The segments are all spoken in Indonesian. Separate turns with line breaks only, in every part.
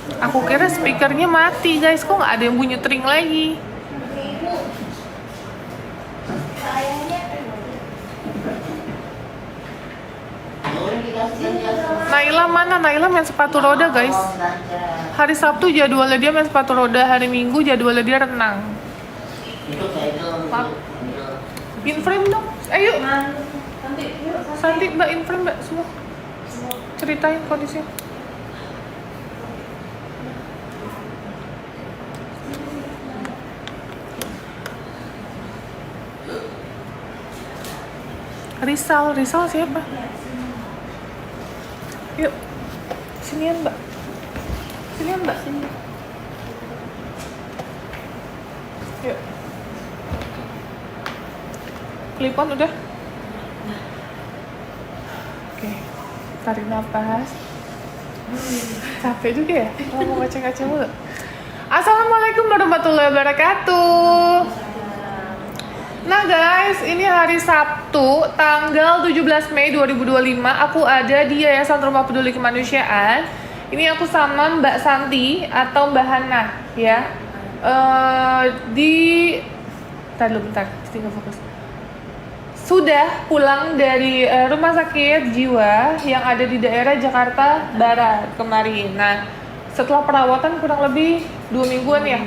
Aku kira speakernya mati guys, kok nggak ada yang bunyi tring lagi. Naila mana? Naila main sepatu roda guys. Hari Sabtu jadwalnya dia main sepatu roda, hari Minggu jadwalnya dia renang. In frame dong. Ayo. Santi mbak in frame mbak semua. Ceritain kondisinya. Rizal siapa? Yuk, sinian mbak. Sini. Yuk. Clip-on udah? Oke, tarik nafas. Capek juga ya? Mau ngaca-ngaca mulu. Assalamualaikum warahmatullahi wabarakatuh. Nah guys, ini hari Sabtu, tanggal 17 Mei 2025. Aku ada di Yayasan Rumah Peduli Kemanusiaan. Ini aku sama Mbak Santi atau Mbak Hana ya. Bentar, tinggal fokus. Sudah pulang dari rumah sakit jiwa yang ada di daerah Jakarta Barat kemarin. Nah, setelah perawatan kurang lebih 2 mingguan ya?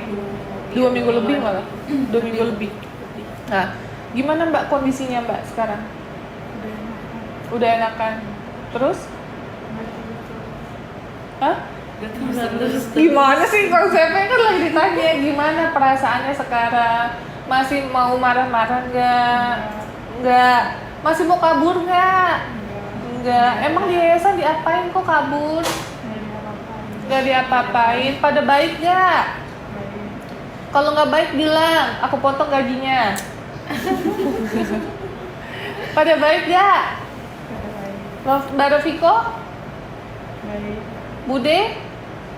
2 minggu lebih malah. 2 minggu lebih. Nah, gimana Mbak kondisinya Mbak sekarang? Udah enakan. Terus? Hah? Gimana sih konsepnya kan lagi ditanya gimana perasaannya sekarang? Masih mau marah-marah nggak? Nggak. Masih mau kabur nggak? Nggak. Emang di yayasan diapain kok kabur? Nggak diapa-apain. Pada baik nggak? Kalau nggak baik bilang, aku potong gajinya. Pada baik nggak? Mbak Rafiko? Baik. Bude?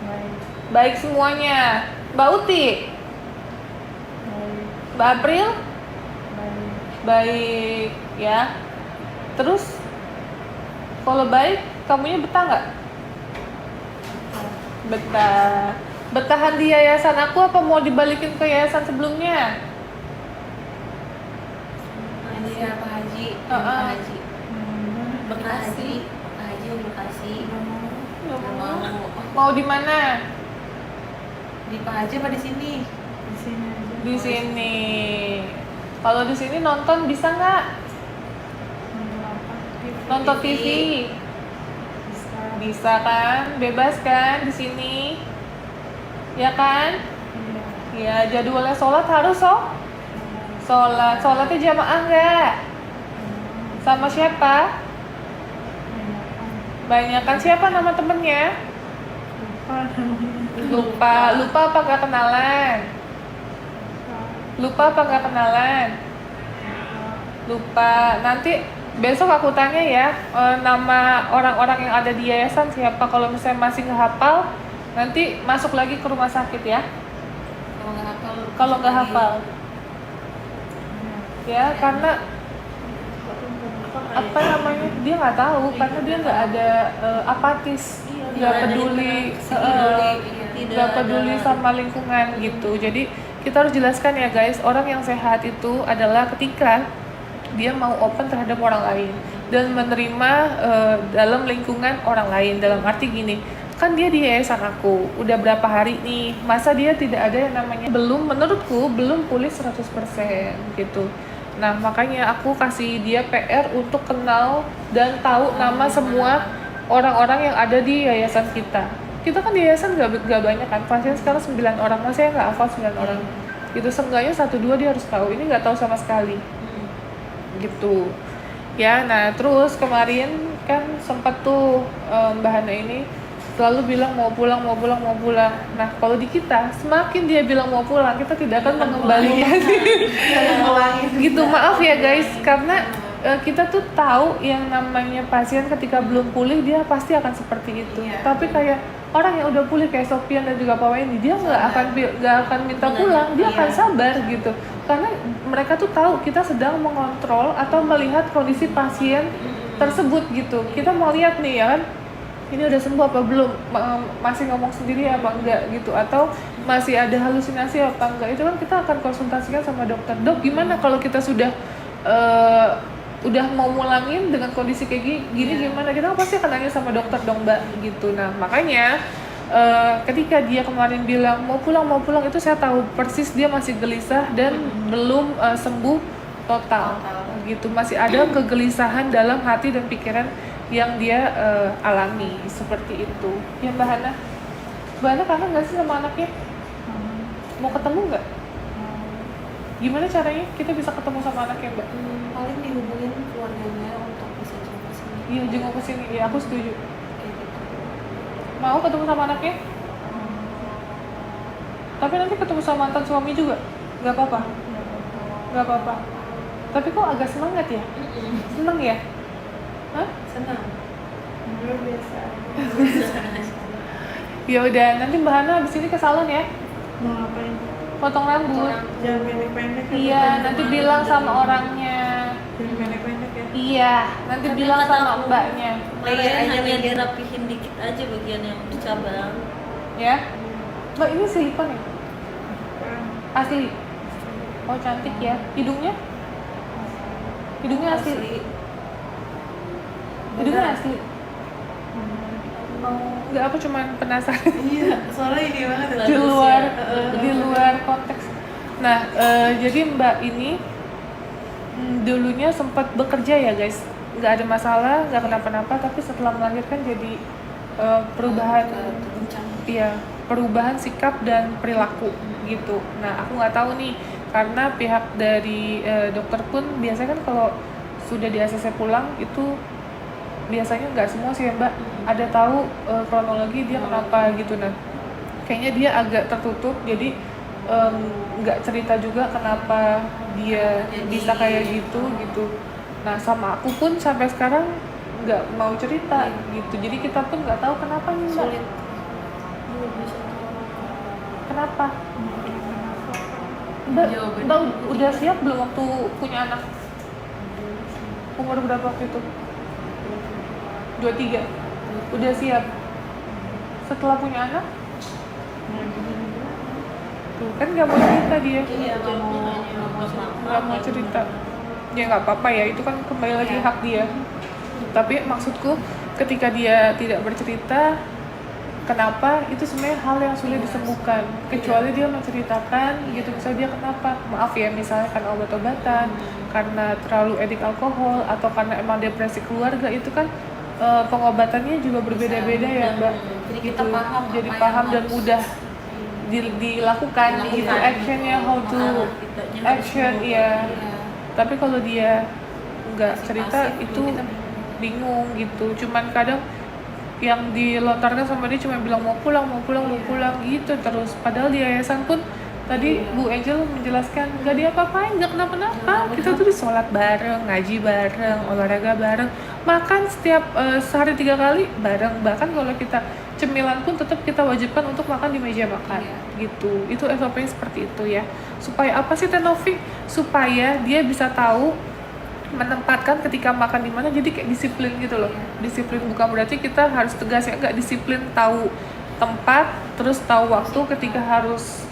Baik. Baik semuanya. Mbak Uti? Baik. Mbak April? Baik. Baik ya. Terus kalau baik, kamunya betah nggak? Betah. Betahan di yayasan aku apa mau dibalikin ke yayasan sebelumnya?
Iya Pak Haji. Pak Haji. Bekasi. Pak Haji Bekasi.
Mau di mana?
Di Pak Haji apa di sini?
Di sini aja. Di sini. Kalau di sini nonton bisa nggak? Nonton TV. Bisa kan? Bebas kan di sini? Ya kan? Ya, jadwalnya sholat harus sholatnya jamaah nggak? Sama siapa? Banyakan siapa nama temennya? Lupa apa nggak kenalan? Lupa. Nanti besok aku tanya ya nama orang-orang yang ada di yayasan siapa. Kalau misalnya masih nggak hafal, nanti masuk lagi ke rumah sakit ya. Kalau nggak hafal, ya karena apa namanya dia nggak tahu karena dia nggak ada apatis, nggak peduli sama lingkungan gitu. Jadi kita harus jelaskan ya guys, orang yang sehat itu adalah ketika dia mau open terhadap orang lain dan menerima dalam lingkungan orang lain. Dalam arti gini, kan dia di yayasan aku udah berapa hari nih, masa dia tidak ada yang namanya menurutku belum pulih 100% gitu. Nah makanya aku kasih dia PR untuk kenal dan tahu nama semua orang-orang yang ada di yayasan kita. Kita kan di yayasan gak banyak kan, pasien sekarang 9 orang, masih nggak hafal 9 orang itu, seenggaknya 1-2 dia harus tahu. Ini nggak tahu sama sekali gitu ya. Nah terus kemarin kan sempat tuh Mbak Hana ini selalu bilang mau pulang. Nah kalau di kita semakin dia bilang mau pulang, kita tidak akan mengembalikan gitu. Maaf ya guys, karena kita tuh tahu yang namanya pasien ketika belum pulih dia pasti akan seperti itu. Tapi kayak orang yang udah pulih kayak Sofian dan juga Pak Wendy, dia nggak akan minta pulang, dia akan sabar gitu. Karena mereka tuh tahu kita sedang mengontrol atau melihat kondisi pasien tersebut gitu. Kita mau lihat nih ya kan, ini udah sembuh apa belum, masih ngomong sendiri apa enggak gitu, atau masih ada halusinasi apa enggak, itu kan kita akan konsultasikan sama dokter. Dok, gimana kalau kita sudah udah mau mulangin dengan kondisi kayak gini gimana, kita pasti akan nanya sama dokter dong mbak gitu. Nah makanya ketika dia kemarin bilang mau pulang itu saya tahu persis dia masih gelisah dan belum sembuh total gitu, masih ada kegelisahan dalam hati dan pikiran yang dia alami seperti itu ya Mbak Hana. Mbak Hana kangen nggak sih sama anaknya? Mau ketemu nggak? Gimana caranya kita bisa ketemu sama anaknya Mbak?
Paling dihubungin keluarganya untuk bisa jenguk ke sini.
Iya jenguk ke sini, ya aku setuju.
Kayak gitu.
Mau ketemu sama anaknya? Tapi nanti ketemu sama mantan suami juga? Nggak apa-apa? Nggak apa-apa. Tapi kok agak semangat ya? Seneng ya? Hah?
Senang.
Luar biasa.
Ya udah, nanti Mbak Hana abis ini ke salon ya?
Mau ngapain?
Potong rambut.
Jangan pendek-pendek.
Iya, nanti bilang sama orangnya.
Jangan pendek-pendek ya.
Iya, nanti
Tapi
bilang
kata
sama
aku,
mbaknya.
Kalian hanya dirapihin dikit aja bagian yang bercabang.
Ya. Mbak, ini silikon ya? Asli? Oh, cantik ya. Hidungnya? Hidungnya asli? Hidungnya asli? Oh, enggak, aku cuma penasaran.
Iya, soalnya ini banget ya.
di luar konteks. Nah, jadi Mbak ini dulunya sempat bekerja ya guys, nggak ada masalah, nggak kenapa-napa, tapi setelah melahirkan jadi perubahan, iya, perubahan sikap dan perilaku gitu. Nah, aku nggak tahu nih, karena pihak dari dokter pun biasanya kan kalau sudah di ACC pulang itu biasanya nggak semua sih ya Mbak, ada tahu kronologi dia kenapa gitu. Nah, kayaknya dia agak tertutup, jadi nggak cerita juga kenapa dia bisa kayak gitu. Nah, sama aku pun sampai sekarang nggak mau cerita gitu, jadi kita pun nggak tahu kenapa nih Mbak.
Sulit.
Kenapa? Mbak udah siap belum waktu punya anak? Umur berapa waktu itu? 23. Udah siap. Setelah punya anak? Tuh, kan nggak mau cerita dia.
Iya,
Nggak mau cerita. Ya nggak apa-apa ya, itu kan kembali lagi hak dia. Tapi maksudku, ketika dia tidak bercerita, kenapa, itu sebenarnya hal yang sulit disembuhkan. Kecuali dia menceritakan gitu, misalnya dia kenapa, maaf ya, misalnya karena obat-obatan, karena terlalu edik alkohol, atau karena emang depresi keluarga, itu kan pengobatannya juga berbeda-beda ya Mbak.
Jadi kita paham
Jadi
apa
paham
yang
dan
harus
mudah dilakukan gitu, actionnya, how to action, iya. Tapi kalau dia nggak cerita,
pasif,
itu
kita
bingung gitu. Cuman kadang yang dilontarkan sama dia cuma bilang mau pulang gitu terus. Padahal di yayasan pun tadi Bu Angel menjelaskan nggak diapa-apain, nggak kenapa-napa. Kita tuh sholat bareng, ngaji bareng, olahraga bareng, makan setiap sehari 3 kali bareng. Bahkan kalau kita cemilan pun tetap kita wajibkan untuk makan di meja makan gitu. Itu SOP-nya seperti itu ya. Supaya apa sih Teh Novi? Supaya dia bisa tahu menempatkan ketika makan di mana, jadi kayak disiplin gitu loh. Disiplin bukan berarti kita harus tegas ya, enggak, disiplin tahu tempat, terus tahu waktu ketika harus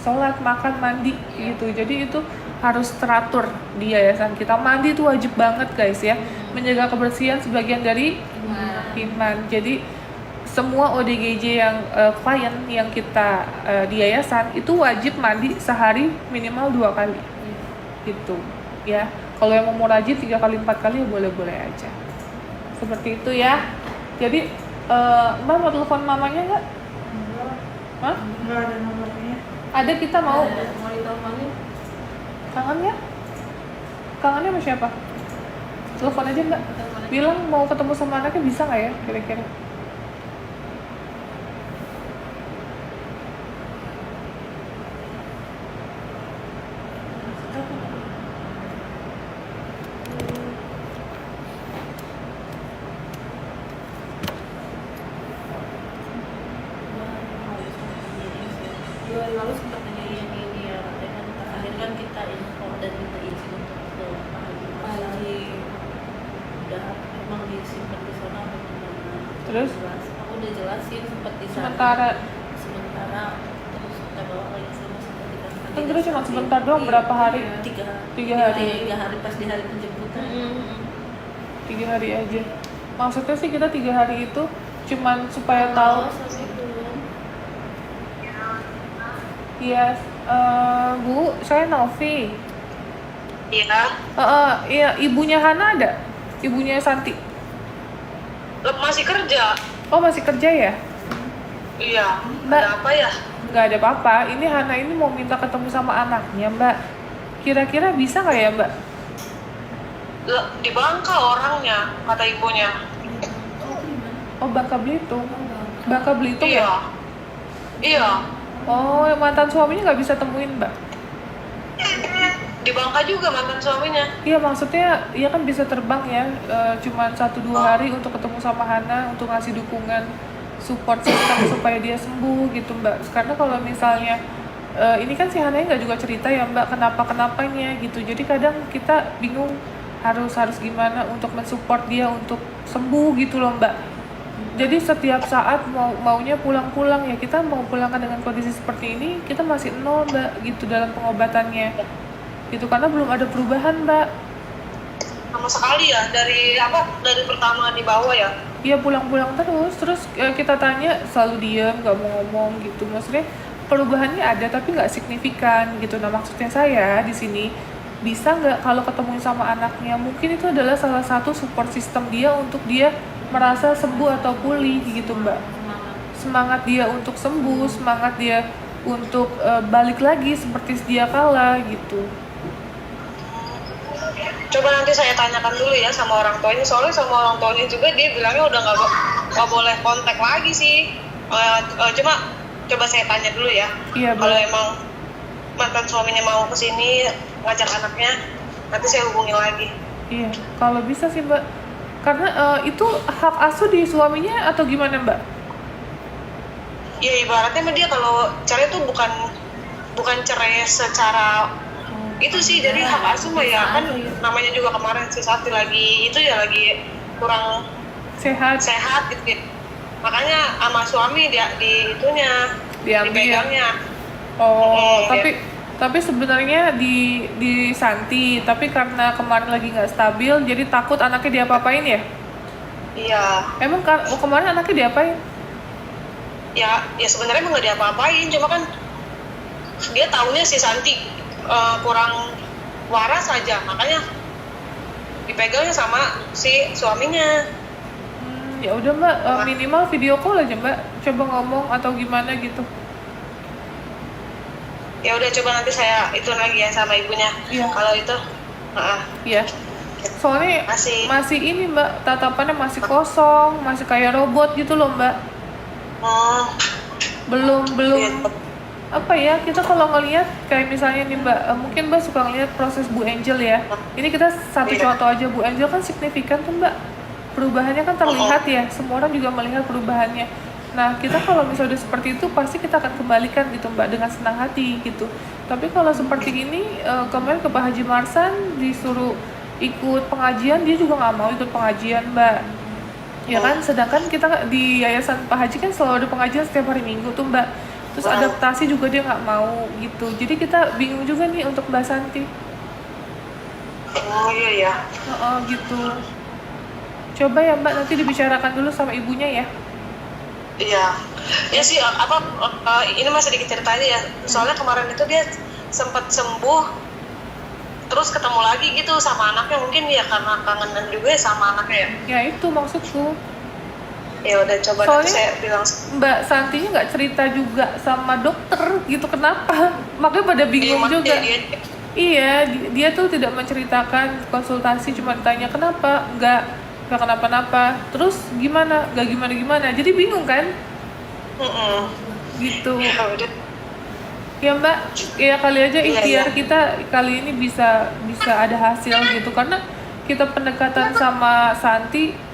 sholat, makan, mandi gitu. Jadi itu harus teratur di yayasan kita. Mandi itu wajib banget guys ya, menjaga kebersihan sebagian dari iman. Jadi semua ODGJ yang klien yang kita di yayasan itu wajib mandi sehari minimal 2 kali gitu ya. Kalau yang mau rajin 3 kali 4 kali ya boleh-boleh aja. Seperti itu ya. Jadi Mbak mau telepon mamanya nggak? Hah?
Nggak ada nomornya.
Ada, kita mau.
mau diteleponin.
Kangen ya? Kangennya sama siapa? Telepon aja Mbak. Bilang mau ketemu sama anaknya, bisa nggak ya kira-kira?
Bulan lalu sempat nanya ini ya, katanya kan terakhir kan kita info dan minta izin untuk ke Pak Haji.
Haji.
Udah emang disimpan di sana atau gimana?
Terus?
Aku udah jelasin sempat di sana.
Sementara
Terus kita bawa lagi sama dikasih.
kan kita cuma sebentar doang, berapa hari?
3 hari.
3 hari.
3 hari pas di hari penjemputan.
3 hari aja. Maksudnya sih kita 3 hari itu cuman supaya tahu. Iya, Bu, saya Novi.
Iya,
Iya, ibunya Hana ada? Ibunya Santi.
masih kerja.
Oh, masih kerja ya?
Iya,
Mbak.
ada apa ya?
Nggak ada apa-apa. Ini Hana ini mau minta ketemu sama anaknya, Mbak. Kira-kira bisa nggak ya, Mbak?
Di Bangka orangnya, kata ibunya.
Oh, Bangka Belitung. Bangka Belitung
Iya.
ya?
Iya,
Oh, mantan suaminya nggak bisa temuin, Mbak?
di Bangka juga mantan suaminya.
Iya, maksudnya ya kan bisa terbang ya, cuman 1-2 hari untuk ketemu sama Hana, untuk ngasih dukungan support system supaya dia sembuh gitu, Mbak. Karena kalau misalnya ini kan si Hana nggak juga cerita ya, Mbak, kenapanya gitu. Jadi kadang kita bingung harus gimana untuk mensupport dia untuk sembuh gitu loh, Mbak. Jadi setiap saat maunya pulang-pulang ya, kita mau pulangkan dengan kondisi seperti ini, kita masih nol, Mbak, gitu dalam pengobatannya. Gitu karena belum ada perubahan, Mbak.
Sama sekali ya, dari pertama dibawa ya.
Iya, pulang-pulang terus kita tanya selalu diam, nggak mau ngomong gitu. Maksudnya perubahannya ada tapi nggak signifikan gitu. Nah, maksudnya saya di sini bisa nggak kalau ketemu sama anaknya, mungkin itu adalah salah satu support system dia untuk dia merasa sembuh atau pulih gitu, Mbak. Semangat dia untuk sembuh, semangat dia untuk balik lagi seperti sedia kala gitu.
Coba nanti saya tanyakan dulu ya sama orang tuanya. Soalnya sama orang tuanya juga dia bilangnya udah nggak boleh kontak lagi sih. Coba saya tanya dulu ya.
Iya,
Kalau
Mbak.
emang mantan suaminya mau kesini ngajak anaknya, nanti saya hubungi lagi.
Iya, kalau bisa sih, Mbak. Karena itu hak asuh di suaminya atau gimana, Mbak?
Ya ibaratnya mah dia kalau cerai tuh bukan cerai secara itu sih, jadi hak asuh mah ya kan namanya juga kemarin si Sati lagi kurang
Sehat.
gitu. Makanya sama suami dia
Diambil.
dipegangnya.
Oh,
Iya.
tapi sebenarnya di Santi, tapi karena kemarin lagi nggak stabil, jadi takut anaknya diapa-apain ya?
Iya.
Emang kemarin anaknya diapain?
Ya sebenarnya emang nggak diapa-apain, cuma kan dia taunya si Santi kurang waras aja, makanya dipegangnya sama si suaminya.
Ya udah, Mbak, minimal video call aja, Mbak. Coba ngomong atau gimana gitu.
Ya udah, coba nanti saya itu lagi ya sama ibunya.
Iya.
Kalau itu,
Iya. Soalnya masih ini, Mbak, tatapannya masih kosong, masih kayak robot gitu loh, Mbak. Belum
Iya.
apa ya, kita kalau ngelihat kayak misalnya nih, Mbak, mungkin Mbak suka ngelihat proses Bu Angel ya. Ini kita satu
Iya.
contoh aja, Bu Angel kan signifikan tuh, Mbak. Perubahannya kan terlihat ya, semua orang juga melihat perubahannya. Nah, kita kalau misalnya udah seperti itu, pasti kita akan kembalikan gitu, Mbak, dengan senang hati gitu. Tapi kalau seperti ini, kemarin ke Pak Haji Marsan disuruh ikut pengajian, dia juga nggak mau ikut pengajian, Mbak. Ya kan, sedangkan kita di Yayasan Pak Haji kan selalu ada pengajian setiap hari Minggu tuh, Mbak. Terus adaptasi juga dia nggak mau gitu. Jadi kita bingung juga nih untuk Mbak Santi.
Oh iya ya.
Gitu. Coba ya, Mbak, nanti dibicarakan dulu sama ibunya ya.
Iya. Ya sih, ini masih sedikit cerita aja ya. Soalnya kemarin itu dia sempat sembuh, terus ketemu lagi gitu sama anaknya, mungkin ya karena kangenan juga ya sama anaknya ya.
Ya itu maksudku.
Ya udah, coba
Soalnya
nanti saya bilang.
Mbak Santinya nggak cerita juga sama dokter gitu, kenapa? Makanya pada bingung juga. Iya, dia tuh tidak menceritakan konsultasi, cuma ditanya kenapa, nggak kenapa-napa. Terus gimana? Nggak gimana-gimana. Jadi bingung kan? Gitu.
Ya udah.
Ya, Mbak, ya kali aja ikhtiar
Iya.
kita kali ini bisa ada hasil gitu, karena kita pendekatan sama Santi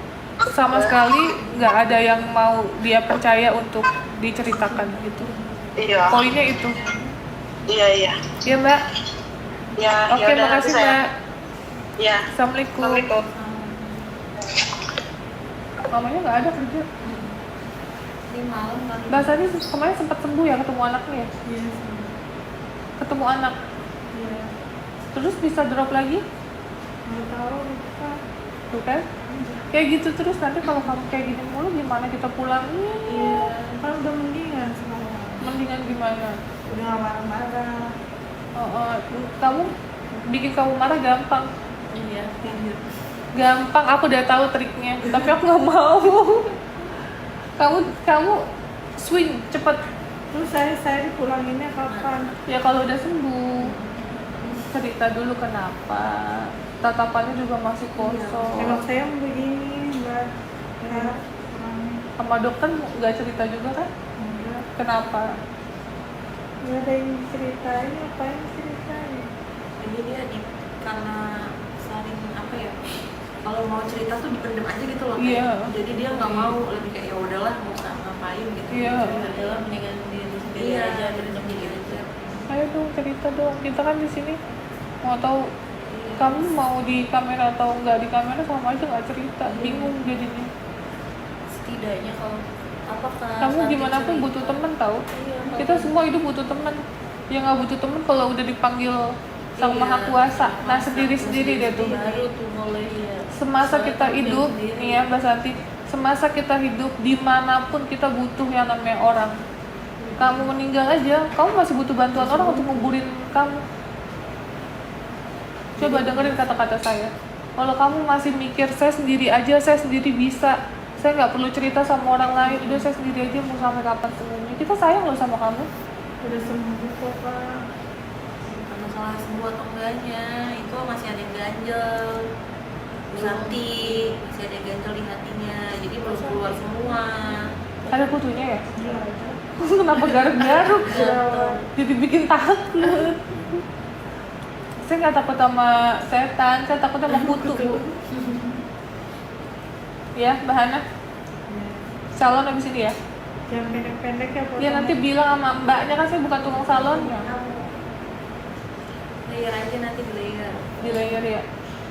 sama sekali nggak ada yang mau dia percaya untuk diceritakan gitu.
Iya.
Poinnya itu.
Iya.
Ya, Mbak.
Ya.
Oke,
Ya udah,
makasih,
nanti saya.
Mbak.
Ya.
Assalamualaikum.
Assalamualaikum.
mamanya nggak ada kerja.
Di malam kali.
Mbak Sani kemarin sempat sembuh ya ketemu anaknya ya?
Iya sih.
Ketemu anak,
Iya.
terus bisa drop lagi?
Nggak tahu lupa.
Tuh kan? Kayak gitu terus, nanti kalau kamu kayak gini mulu gimana kita pulangnya?
Iya. Kan udah mendingan sekarang.
Mendingan gimana?
Udah nggak marah-marah.
Kamu bikin kamu marah gampang.
Iya.
Gampang, aku udah tahu triknya, tapi aku nggak mau. Kamu swing cepet.
Terus saya dipulanginnya kapan?
Ya kalau udah sembuh, cerita dulu kenapa. Tatapannya juga masih kosong.
Emang saya mau begini, Mbak. Ya, pulangnya.
Sama dokter nggak cerita juga kan?
Enggak.
Kenapa?
Nggak ada yang ceritain, apa yang ceritain?
Jadi dia karena saling apa ya? Kalau mau cerita tuh dipendem aja gitu loh.
Iya.
Jadi dia nggak mau, lebih kayak ya udahlah mau ngapain gitu.
Iya.
Adalah mendingan diri sendiri
Iya,
aja
diri
dendam
sendiri
diri
aja.
Ayo dong cerita dong. Kita kan di sini mau tahu
Iya.
kamu mau di kamera atau nggak di kamera sama aja nggak cerita. Bingung jadinya.
setidaknya kalau apakah
Kamu gimana pun butuh teman tahu.
Iya,
Kita semua hidup butuh teman. Yang nggak butuh teman kalau udah dipanggil Sang
Iya.
Maha Kuasa, nah sendiri-sendiri deh tuh.
baru tuh mulai ya.
Semasa kita
Soalnya
hidup,
sendiri.
nih ya Mbak Santi, semasa kita hidup dimanapun kita butuh yang namanya orang. Kamu meninggal aja, kamu masih butuh bantuan orang untuk nguburin kamu. Coba dengerin kata-kata saya. Kalau kamu masih mikir saya sendiri aja, saya sendiri bisa, saya nggak perlu cerita sama orang lain, udah saya sendiri aja mau sampai kapan semuanya. Kita sayang loh sama kamu.
Udah sembuh kok, Pak.
Bukan masalah sembuh atau enggaknya, itu masih ada yang ganjel. Bu Santi masih ada yang ganjel di hatinya, jadi belum keluar semua.
Ada kutunya ya? Kenapa garuk-garuk? Jadi bikin takut. Saya nggak takut sama setan, saya takut sama kutu. Bu. Ya, Mbak Hana? Salon abis ini ya?
Jangan pendek-pendek ya, Pak.
Ya nanti bilang sama mbaknya, kan saya bukan tukang salonnya.
Layer aja nanti di layer.
Di layer ya.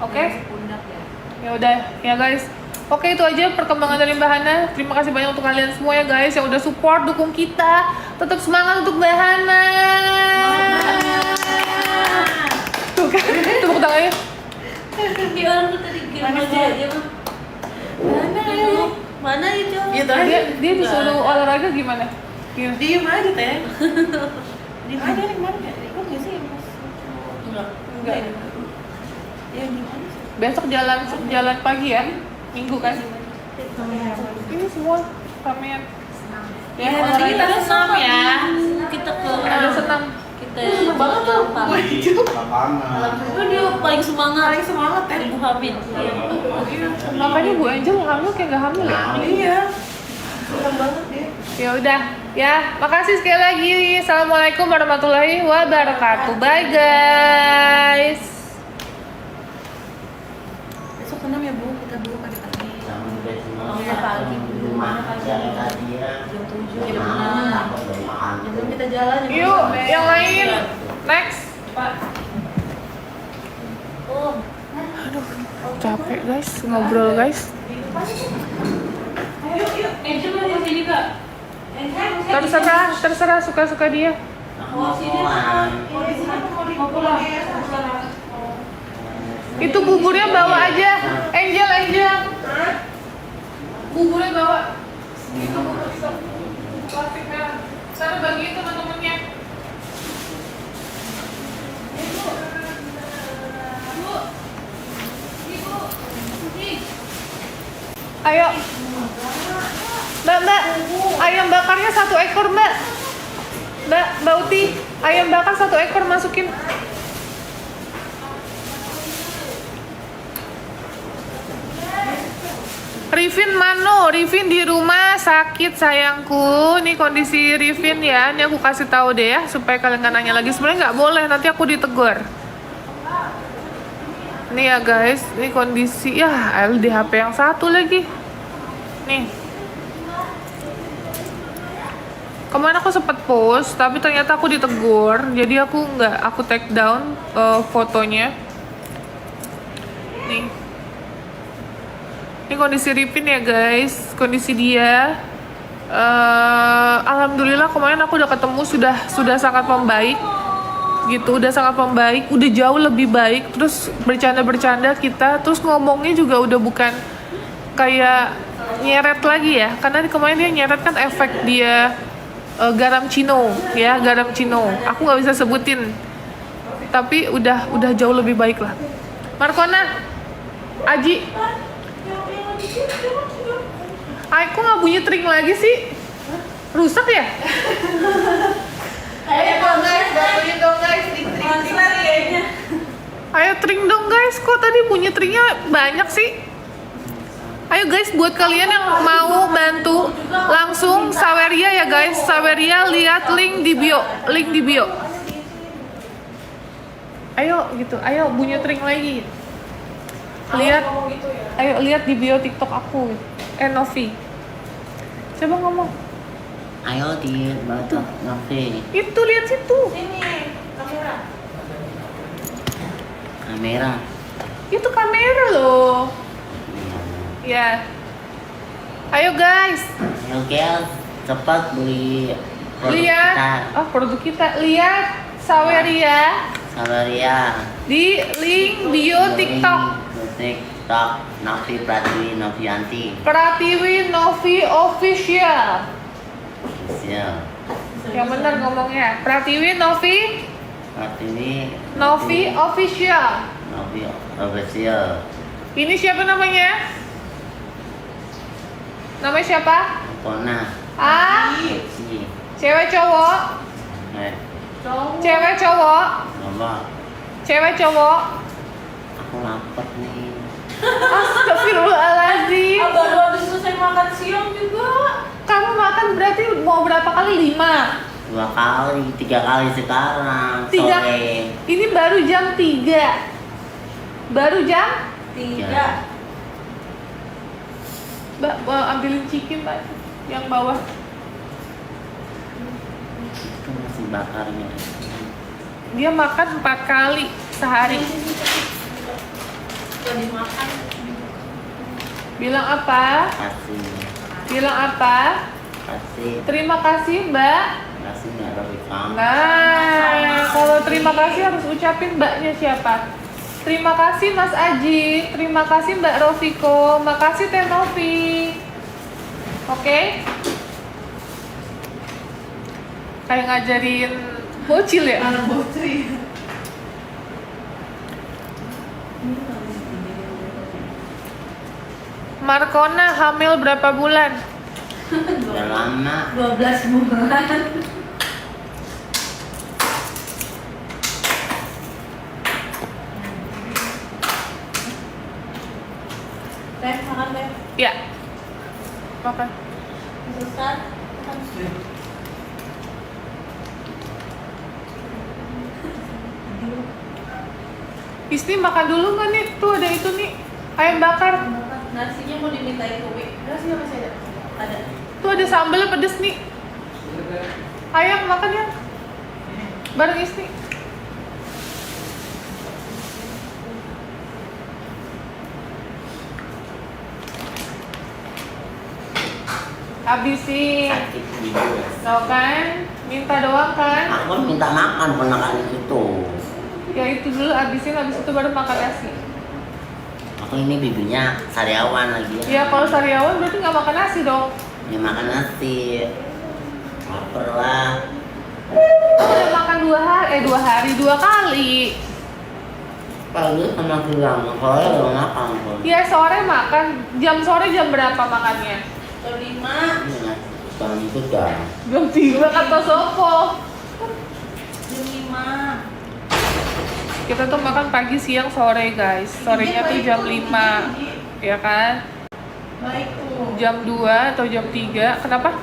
Oke?
Masih pundak ya.
Ya udah, ya guys. Oke, itu aja perkembangan dari Mbak Hana. Terima kasih banyak untuk kalian semua ya guys yang udah support, dukung kita. Tetap semangat untuk Mbak Hana. Tuh kan, tepuk tangannya.
Kayak orang tuh tadi kirim aja dia mah. Mana itu?
Gitu
Dia disuruh olahraga gimana? Gimana?
Diem aja, Teh. Diem aja nih kemarin ya. Ikut nggak sih, Mas?
Enggak.
Enggak.
Ya gimana sih?
Besok jalan pagi ya, minggu kan? Ini semua ramean. Ya,
Nanti
olahraga.
kita senam ya. Kita ke
Ada senam.
kita banget tuh.
Lapangan.
Oh, dia paling semangat.
Paling semangat, Teh.
Ibu Hamid. Iya.
Makanya Bu Angel hamil kayak gak hamil ya?
Iya. Senang banget dia.
Ya udah, ya makasih sekali lagi. Assalamualaikum warahmatullahi wabarakatuh. Bye guys.
Besok senam ya Bu, kita dulu pagi-pagi.
Pagi dulu.
Jam 7 jam 6. Jam 6 kita jalan. jam
Yuk,
6.
yang lain. Next.
Oh,
Capek guys, ngobrol guys.
Angel di sini Kak.
Terserah suka-suka dia.
Oh, sini mau pulang.
Itu buburnya bawa aja. Angel. Buburnya bawa. Itu bubur plastik merah. Sana bagiin teman-temannya. Ibu. Ayo. Mbak, ayam bakarnya 1 ekor, Mbak. Mbak Uti, ayam bakar 1 ekor masukin. Rifin Mano, Rifin di rumah sakit sayangku. Ini kondisi Rifin ya. Ini aku kasih tahu deh ya supaya kalian nggak nanya lagi. Sebenarnya nggak boleh, nanti aku ditegur. Nih ya guys, ini kondisi ya LDHP yang 1 lagi. Nih. Kemarin aku sempet post, tapi ternyata aku ditegur. Jadi aku take down fotonya. Nih. Ini kondisi Ripin ya guys, kondisi dia. Alhamdulillah kemarin aku udah ketemu, sudah sangat membaik gitu, udah sangat membaik, udah jauh lebih baik. Terus bercanda-bercanda kita, terus ngomongnya juga udah bukan kayak nyeret lagi ya, karena kemarin dia nyeret kan efek dia garam cino ya, garam cino. Aku nggak bisa sebutin, tapi udah jauh lebih baik lah. Markona, Aji, aku nggak bunyi tring lagi sih, rusak ya?
Ayo dong guys, bantuin dong guys, tring kayaknya.
Ayo tring dong guys, kok tadi bunyi tringnya banyak sih? Ayo guys, buat kalian yang mau bantu langsung Saweria ya guys, Saweria, lihat link di bio, Ayo gitu, ayo bunyi tring lagi. Lihat, ayo lihat di bio TikTok aku, Novi. Coba ngomong.
Ayo di bawah Novi.
Itu lihat situ.
Sini, kamera.
Kamera.
Itu kamera loh. Ya. Ayo guys,
Ayo guys, cepat beli produk
lihat.
kita.
Oh, produk kita. Lihat Saweria
Saweria.
di link bio TikTok.
TikTok Novi Pratiwi Novianti.
Pratiwi Novi Official.
Siap.
Yang benar ngomongnya. Pratiwi Novi
Pratiwi
Novi Official.
Novi Official.
Ini siapa namanya? Namanya siapa?
Kona.
Si. Cewek cowok? Cewek cowok?
Nomor.
Cewek cowok?
Aku lapar nih.
Astagfirullahaladzim.
Baru habis selesai makan siang juga.
Kamu makan berarti mau berapa kali? 5?
2 kali, 3 kali sekarang.
3.
Sore.
Ini baru jam 3. Baru jam?
3.
Mbak, ambilin chicken mbak, yang bawah.
Itu masih bakarnya.
Dia makan 4 kali sehari.
Udah dimakan.
Bilang apa?
Kasih.
Bilang apa?
Kasih.
Terima kasih mbak.
Kasih nggak Robi kamu.
Nah, kalau terima kasih harus ucapin mbaknya siapa? Terima kasih Mas Aji, terima kasih Mbak Rofiko, makasih Teh Novi. Oke? Kayak ngajarin bocil ya? Markona hamil berapa bulan?
Udah lama.
12 bulan. Teh, makan teh.
Ya. Makan.
Susah.
Isti makan dulu nggak nih? Tuh ada itu nih, ayam bakar.
Nasinya mau dimintain ke Wik. Nasinya masih ada? Ada.
Tuh ada sambal pedes nih. Ayo makan ya. Bareng Isti. Habisin.
Sakit juga.
Tau kan? Minta doang kan?
Aku minta makan ponakan itu.
Ya itu dulu habisin, habis itu baru makan nasi.
Aku ini bibinya karyawan lagi.
Ya kalau sariawan berarti nggak makan nasi dong.
Ya makan nasi. Lapar lah.
Aku udah makan 2 hari 2 kali.
Pagi sama siang, sore belum makan pun.
Ya sore makan. Jam sore jam berapa makannya?
Jam 5.
Sekarang itu dah.
Jam 3 kata Sopo.
Jam 5.
Kita tuh makan pagi, siang, sore guys. Sorenya tuh jam 5, ya kan?
Baik tuh.
Jam 2 atau jam 3. Kenapa?